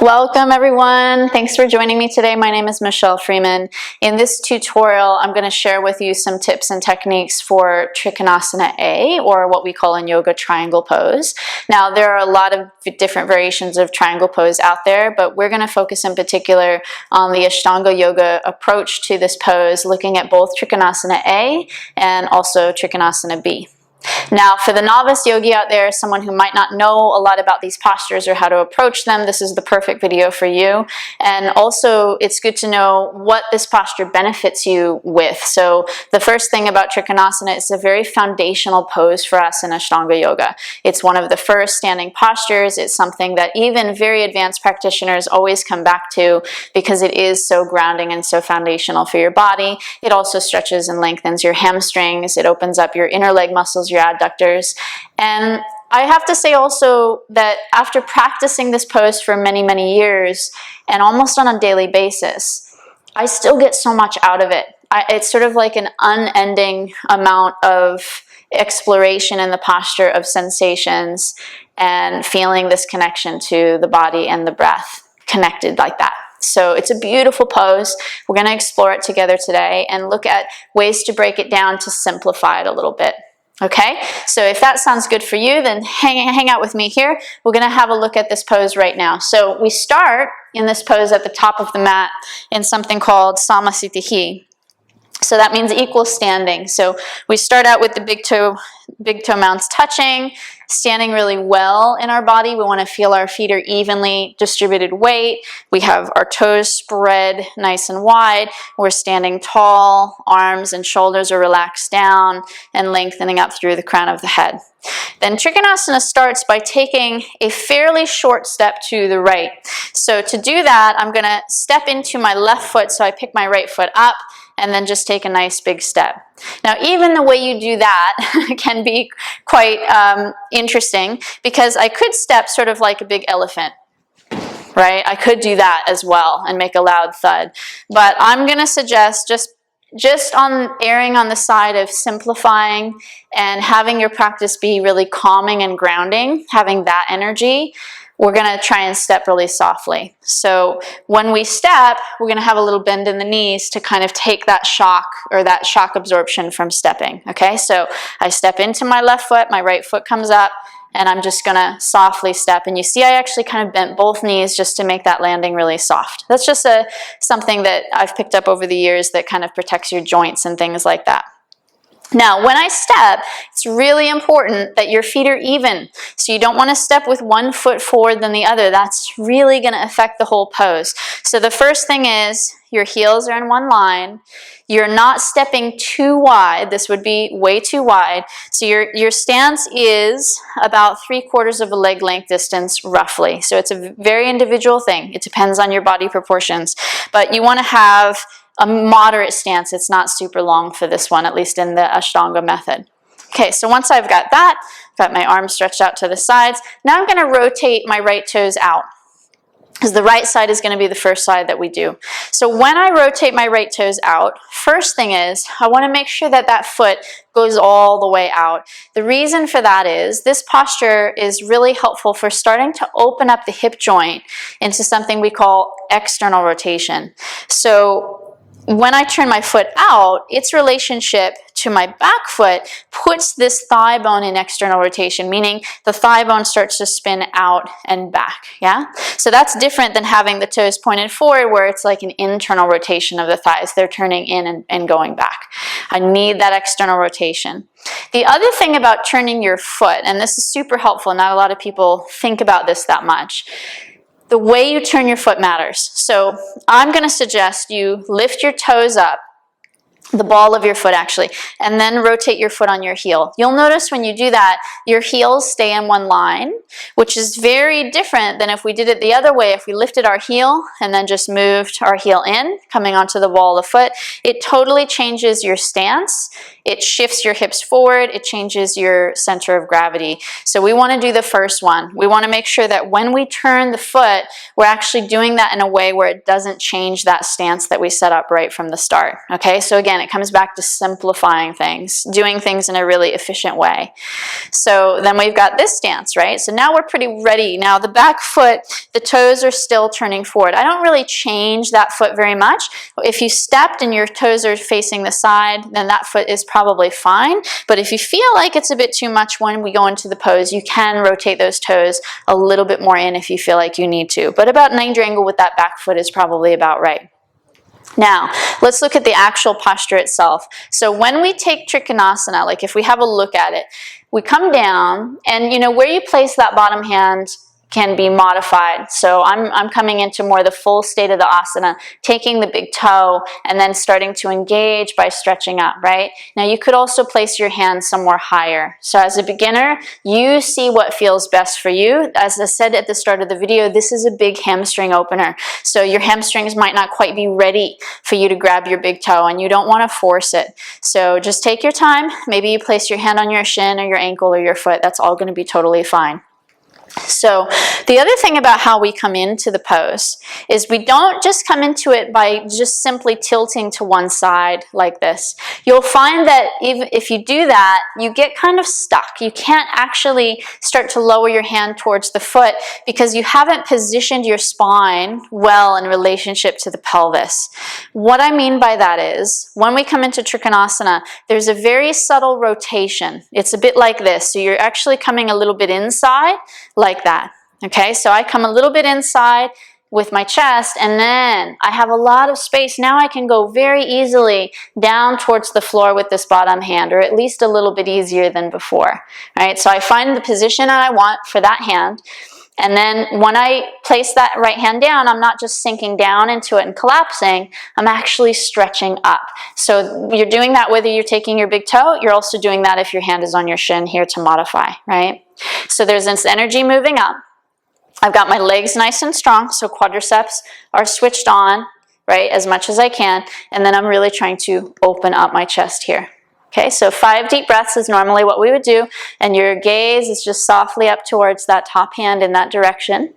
Welcome everyone. Thanks for joining me today. My name is Michelle Freeman. In this tutorial, I'm going to share with you some tips and techniques for Trikonasana A, or what we call in yoga triangle pose. Now, there are a lot of different variations of triangle pose out there, but we're going to focus in particular on the Ashtanga yoga approach to this pose, looking at both Trikonasana A and also Trikonasana B. Now, for the novice yogi out there, someone who might not know a lot about these postures or how to approach them, this is the perfect video for you. And also, it's good to know what this posture benefits you with. So the first thing about Trikonasana, it's a very foundational pose for us in Ashtanga yoga. It's one of the first standing postures. It's something that even very advanced practitioners always come back to because it is so grounding and so foundational for your body. It also stretches and lengthens your hamstrings. It opens up your inner leg muscles, your adductors. And I have to say also that after practicing this pose for many, many years and almost on a daily basis, I still get so much out of it. It's sort of like an unending amount of exploration in the posture of sensations and feeling this connection to the body and the breath connected like that. So it's a beautiful pose. We're going to explore it together today and look at ways to break it down to simplify it a little bit. Okay, so if that sounds good for you, then hang out with me here. We're going to have a look at this pose right now. So we start in this pose at the top of the mat in something called Samasthiti. So that means equal standing. So we start out with the big toe mounts touching, standing really well in our body. We want to feel our feet are evenly distributed weight. We have our toes spread nice and wide. We're standing tall, arms and shoulders are relaxed down and lengthening up through the crown of the head. Then Trikonasana starts by taking a fairly short step to the right. So to do that, I'm going to step into my left foot, so I pick my right foot up and then just take a nice big step. Now, even the way you do that can be quite interesting, because I could step sort of like a big elephant, right? I could do that as well and make a loud thud. But I'm going to suggest just on erring on the side of simplifying and having your practice be really calming and grounding, having that energy. We're going to try and step really softly. So when we step, we're going to have a little bend in the knees to kind of take that shock, or that shock absorption from stepping. Okay, so I step into my left foot, my right foot comes up, and I'm just going to softly step. And you see I actually kind of bent both knees just to make that landing really soft. That's just something that I've picked up over the years that kind of protects your joints and things like that. Now, when I step, it's really important that your feet are even. So you don't want to step with one foot forward than the other. That's really going to affect the whole pose. So the first thing is your heels are in one line. You're not stepping too wide. This would be way too wide. So your stance is about 3/4 of a leg length distance, roughly. So it's a very individual thing. It depends on your body proportions. But you want to have a moderate stance. It's not super long for this one, at least in the Ashtanga method. Okay, so once I've got that, got my arms stretched out to the sides, now I'm going to rotate my right toes out, because the right side is going to be the first side that we do. So when I rotate my right toes out, first thing is I want to make sure that that foot goes all the way out. The reason for that is this posture is really helpful for starting to open up the hip joint into something we call external rotation. So when I turn my foot out, its relationship to my back foot puts this thigh bone in external rotation, meaning the thigh bone starts to spin out and back, yeah? So that's different than having the toes pointed forward, where it's like an internal rotation of the thighs. They're turning in and going back. I need that external rotation. The other thing about turning your foot, and this is super helpful, not a lot of people think about this that much, the way you turn your foot matters. So I'm going to suggest you lift your toes up, the ball of your foot actually, and then rotate your foot on your heel. You'll notice when you do that, your heels stay in one line, which is very different than if we did it the other way. If we lifted our heel and then just moved our heel in, coming onto the ball of the foot, it totally changes your stance. It shifts your hips forward. It changes your center of gravity. So we want to do the first one. We want to make sure that when we turn the foot, we're actually doing that in a way where it doesn't change that stance that we set up right from the start. Okay, so again, again, it comes back to simplifying things, doing things in a really efficient way. So then we've got this stance, right? So now we're pretty ready. Now the back foot, the toes are still turning forward. I don't really change that foot very much. If you stepped and your toes are facing the side, then that foot is probably fine. But if you feel like it's a bit too much when we go into the pose, you can rotate those toes a little bit more in if you feel like you need to. But about 90 angle with that back foot is probably about right. Now, let's look at the actual posture itself. So when we take Trikonasana, like if we have a look at it, we come down, and you know where you place that bottom hand can be modified. So I'm coming into more the full state of the asana, taking the big toe and then starting to engage by stretching up, right? Now you could also place your hand somewhere higher. So as a beginner, you see what feels best for you. As I said at the start of the video, this is a big hamstring opener. So your hamstrings might not quite be ready for you to grab your big toe, and you don't want to force it. So just take your time. Maybe you place your hand on your shin or your ankle or your foot. That's all going to be totally fine. So the other thing about how we come into the pose is we don't just come into it by just simply tilting to one side like this. You'll find that even if you do that, you get kind of stuck. You can't actually start to lower your hand towards the foot because you haven't positioned your spine well in relationship to the pelvis. What I mean by that is when we come into Trikonasana, there's a very subtle rotation. It's a bit like this. So you're actually coming a little bit inside, like that. Okay, so I come a little bit inside with my chest, and then I have a lot of space. Now I can go very easily down towards the floor with this bottom hand, or at least a little bit easier than before. Right, so I find the position that I want for that hand, and then when I place that right hand down, I'm not just sinking down into it and collapsing, I'm actually stretching up. So you're doing that whether you're taking your big toe, you're also doing that if your hand is on your shin here to modify, right? So there's this energy moving up. I've got my legs nice and strong, so quadriceps are switched on, right, as much as I can, and then I'm really trying to open up my chest here. Okay, so 5 deep breaths is normally what we would do, and your gaze is just softly up towards that top hand in that direction.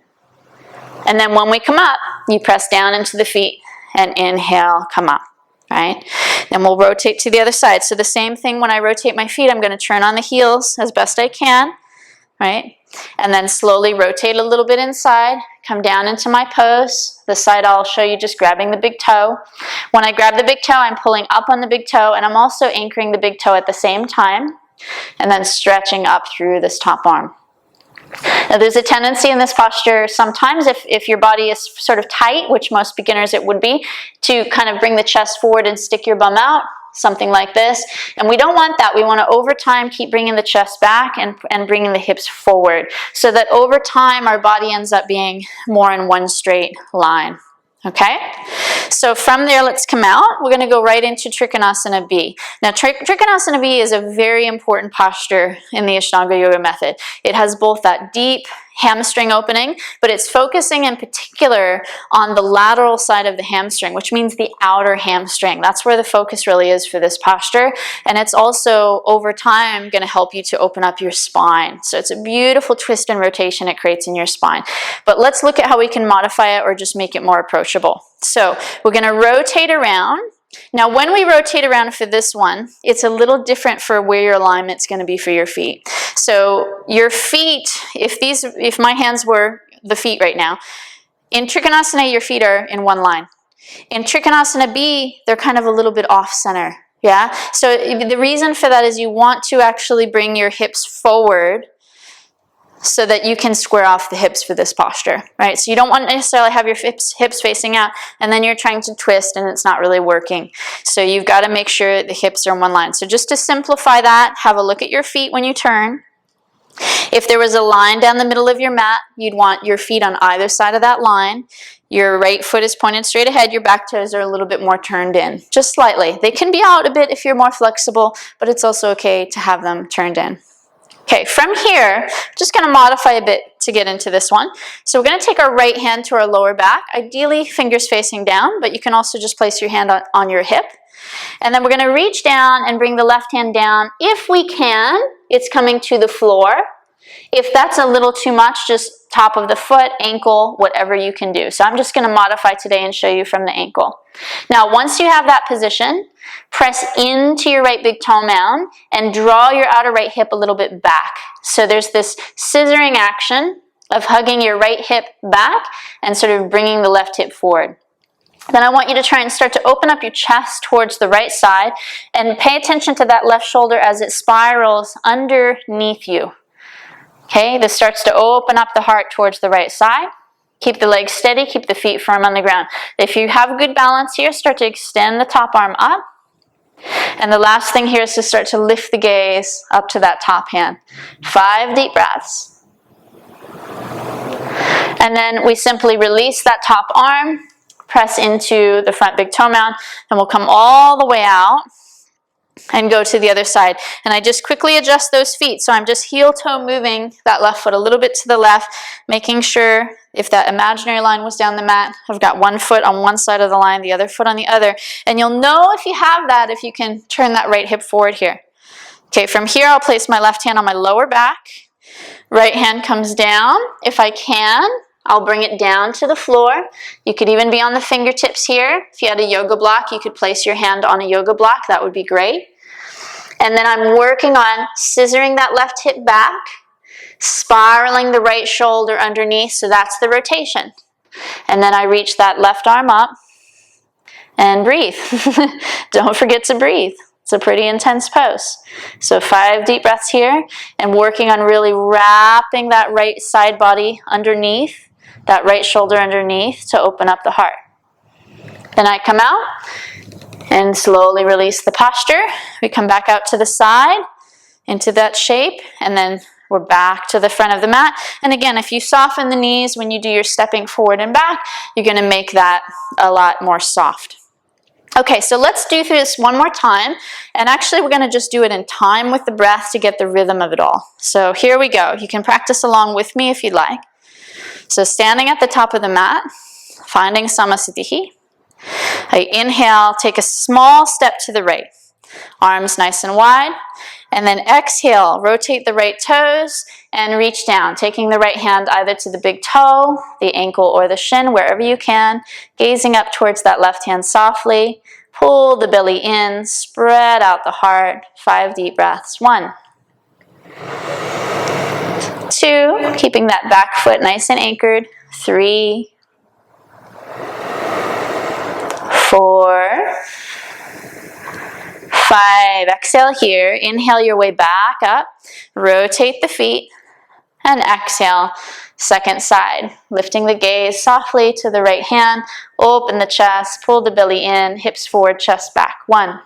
And then when we come up, you press down into the feet and inhale, come up, right? Then we'll rotate to the other side. So the same thing when I rotate my feet, I'm going to turn on the heels as best I can, right? And then slowly rotate a little bit inside, come down into my pose. The side I'll show you just grabbing the big toe. When I grab the big toe, I'm pulling up on the big toe, and I'm also anchoring the big toe at the same time, and then stretching up through this top arm. Now there's a tendency in this posture sometimes if your body is sort of tight, which most beginners it would be, to kind of bring the chest forward and stick your bum out. Something like this, and we don't want that. We want to over time keep bringing the chest back and bringing the hips forward, so that over time our body ends up being more in one straight line. Okay, so from there, let's come out. We're going to go right into Trikonasana B. Now, Trikonasana B is a very important posture in the Ashtanga yoga method. It has both that deep hamstring opening, but it's focusing in particular on the lateral side of the hamstring, which means the outer hamstring. That's where the focus really is for this posture, and it's also over time going to help you to open up your spine. So it's a beautiful twist and rotation it creates in your spine. But let's look at how we can modify it or just make it more approachable. So we're going to rotate around. Now when we rotate around for this one, it's a little different for where your alignment's going to be for your feet. So your feet, if my hands were the feet right now, in Trikonasana A your feet are in one line. In Trikonasana B, they're kind of a little bit off center. Yeah? So the reason for that is you want to actually bring your hips forward so that you can square off the hips for this posture, right? So you don't want to necessarily have your hips facing out, and then you're trying to twist and it's not really working. So you've got to make sure the hips are in one line. So just to simplify that, have a look at your feet when you turn. If there was a line down the middle of your mat, you'd want your feet on either side of that line. Your right foot is pointed straight ahead. Your back toes are a little bit more turned in, just slightly. They can be out a bit if you're more flexible, but it's also okay to have them turned in. Okay, from here, I'm just going to modify a bit to get into this one. So we're going to take our right hand to our lower back, ideally fingers facing down, but you can also just place your hand on your hip. And then we're going to reach down and bring the left hand down. If we can, it's coming to the floor. If that's a little too much, just top of the foot, ankle, whatever you can do. So I'm just going to modify today and show you from the ankle. Now, once you have that position, press into your right big toe mound and draw your outer right hip a little bit back. So there's this scissoring action of hugging your right hip back and sort of bringing the left hip forward. Then I want you to try and start to open up your chest towards the right side and pay attention to that left shoulder as it spirals underneath you. Okay, this starts to open up the heart towards the right side. Keep the legs steady, keep the feet firm on the ground. If you have good balance here, start to extend the top arm up. And the last thing here is to start to lift the gaze up to that top hand. 5 deep breaths. And then we simply release that top arm, press into the front big toe mound, and we'll come all the way out and go to the other side. And I just quickly adjust those feet. So I'm just heel toe moving that left foot a little bit to the left, making sure if that imaginary line was down the mat, I've got one foot on one side of the line, the other foot on the other. And you'll know if you have that, if you can turn that right hip forward here. Okay, from here I'll place my left hand on my lower back. Right hand comes down. If I can, I'll bring it down to the floor. You could even be on the fingertips here. If you had a yoga block, you could place your hand on a yoga block. That would be great. And then I'm working on scissoring that left hip back, spiraling the right shoulder underneath, so that's the rotation. And then I reach that left arm up and breathe. Don't forget to breathe. It's a pretty intense pose. So 5 deep breaths here and working on really wrapping that right side body underneath, that right shoulder underneath to open up the heart. Then I come out and slowly release the posture. We come back out to the side into that shape, and then we're back to the front of the mat. And again, if you soften the knees when you do your stepping forward and back, you're going to make that a lot more soft. Okay, so let's do this one more time. And actually, we're going to just do it in time with the breath to get the rhythm of it all. So here we go. You can practice along with me if you'd like. So standing at the top of the mat, finding Samasthiti. I inhale, take a small step to the right. Arms nice and wide. And then exhale, rotate the right toes and reach down, taking the right hand either to the big toe, the ankle, or the shin, wherever you can, gazing up towards that left hand softly. Pull the belly in, spread out the heart. 5 deep breaths. 1. 2, keeping that back foot nice and anchored. 3. 4. 5, exhale here, inhale your way back up, rotate the feet, and exhale, second side, lifting the gaze softly to the right hand, open the chest, pull the belly in, hips forward, chest back. 1.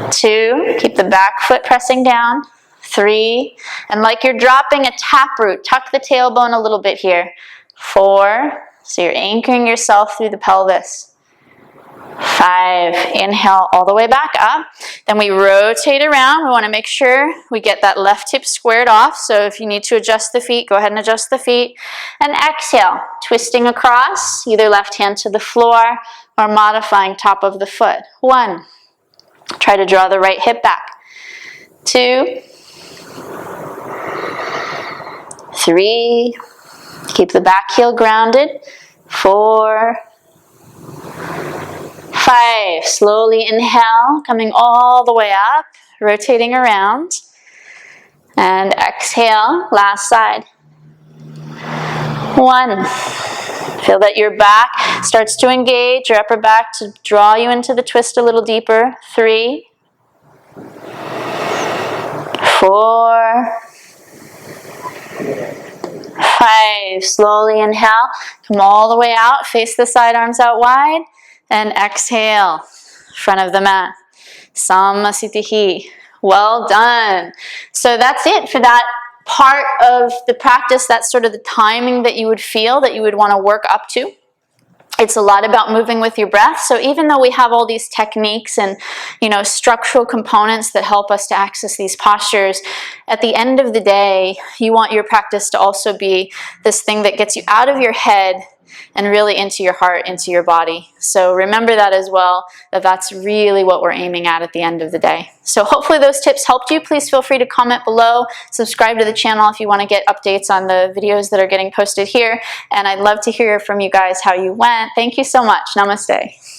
2, keep the back foot pressing down. 3, and like you're dropping a taproot, tuck the tailbone a little bit here. 4, so you're anchoring yourself through the pelvis. 5, inhale all the way back up. Then we rotate around. We want to make sure we get that left hip squared off. So if you need to adjust the feet, go ahead and adjust the feet. And exhale, twisting across, either left hand to the floor or modifying top of the foot. 1, try to draw the right hip back. 2, 3, keep the back heel grounded. 4, 5, slowly inhale, coming all the way up, rotating around. And exhale, last side. 1, feel that your back starts to engage, your upper back to draw you into the twist a little deeper. 3, 4, 5, slowly inhale, come all the way out, face the side, arms out wide. And exhale, front of the mat. Samasthiti. Well done. So that's it for that part of the practice. That's sort of the timing that you would feel that you would want to work up to. It's a lot about moving with your breath. So even though we have all these techniques and, structural components that help us to access these postures, at the end of the day, you want your practice to also be this thing that gets you out of your head and really into your heart, into your body. So remember that as well, that that's really what we're aiming at the end of the day. So hopefully those tips helped you. Please feel free to comment below, subscribe to the channel if you want to get updates on the videos that are getting posted here, and I'd love to hear from you guys how you went. Thank you so much. Namaste.